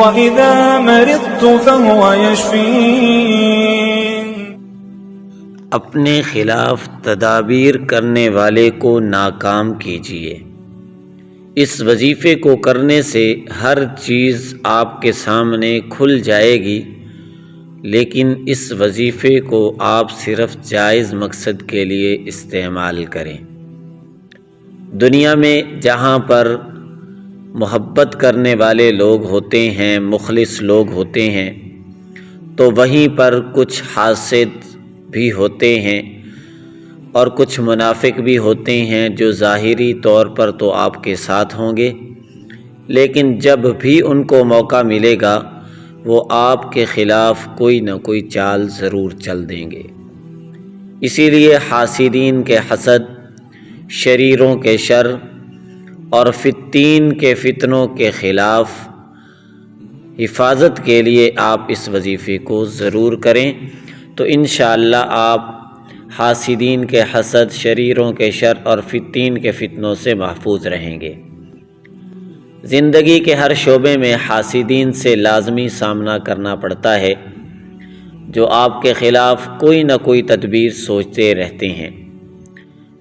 وإذا مرضت فهو يشفين۔ اپنے خلاف تدابیر کرنے والے کو ناکام کیجیے۔ اس وظیفے کو کرنے سے ہر چیز آپ کے سامنے کھل جائے گی، لیکن اس وظیفے کو آپ صرف جائز مقصد کے لیے استعمال کریں۔ دنیا میں جہاں پر محبت کرنے والے لوگ ہوتے ہیں، مخلص لوگ ہوتے ہیں، تو وہیں پر کچھ حاسد بھی ہوتے ہیں اور کچھ منافق بھی ہوتے ہیں جو ظاہری طور پر تو آپ کے ساتھ ہوں گے، لیکن جب بھی ان کو موقع ملے گا وہ آپ کے خلاف کوئی نہ کوئی چال ضرور چل دیں گے۔ اسی لیے حاسدین کے حسد، شریروں کے شر اور فتین کے فتنوں کے خلاف حفاظت کے لیے آپ اس وظیفے کو ضرور کریں، تو انشاءاللہ آپ حاسدین کے حسد، شریروں کے شر اور فتین کے فتنوں سے محفوظ رہیں گے۔ زندگی کے ہر شعبے میں حاسدین سے لازمی سامنا کرنا پڑتا ہے، جو آپ کے خلاف کوئی نہ کوئی تدبیر سوچتے رہتے ہیں۔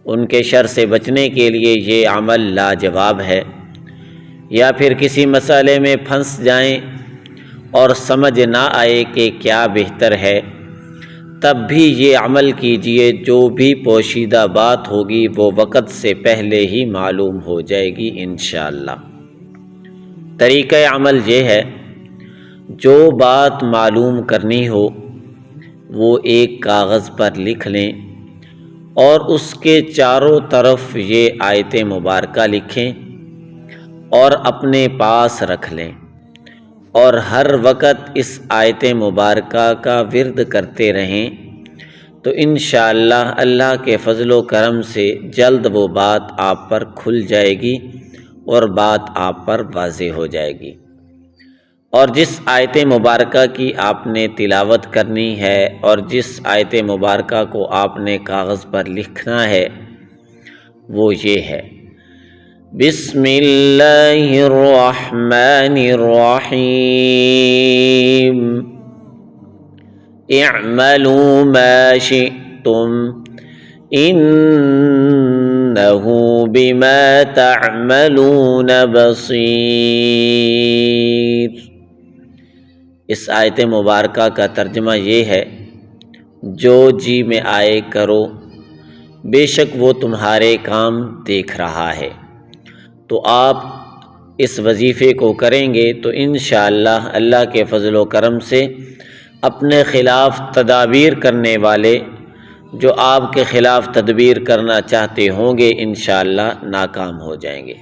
ان کے شر سے بچنے کے لیے یہ عمل لاجواب ہے۔ یا پھر کسی مسئلے میں پھنس جائیں اور سمجھ نہ آئے کہ کیا بہتر ہے، تب بھی یہ عمل کیجئے، جو بھی پوشیدہ بات ہوگی وہ وقت سے پہلے ہی معلوم ہو جائے گی انشاءاللہ۔ طریقہ عمل یہ ہے، جو بات معلوم کرنی ہو وہ ایک کاغذ پر لکھ لیں اور اس کے چاروں طرف یہ آیت مبارکہ لکھیں اور اپنے پاس رکھ لیں، اور ہر وقت اس آیت مبارکہ کا ورد کرتے رہیں، تو انشاءاللہ اللہ کے فضل و کرم سے جلد وہ بات آپ پر کھل جائے گی اور بات آپ پر واضح ہو جائے گی۔ اور جس آیت مبارکہ کی آپ نے تلاوت کرنی ہے اور جس آیت مبارکہ کو آپ نے کاغذ پر لکھنا ہے وہ یہ ہے: بسم اللہ الرحمن الرحیم، اعملوا ما شئتم انہ بما تعملون بصیر۔ اس آیت مبارکہ کا ترجمہ یہ ہے: جو جی میں آئے کرو، بے شک وہ تمہارے کام دیکھ رہا ہے۔ تو آپ اس وظیفے کو کریں گے تو انشاءاللہ اللہ کے فضل و کرم سے اپنے خلاف تدابیر کرنے والے جو آپ کے خلاف تدبیر کرنا چاہتے ہوں گے انشاءاللہ ناکام ہو جائیں گے۔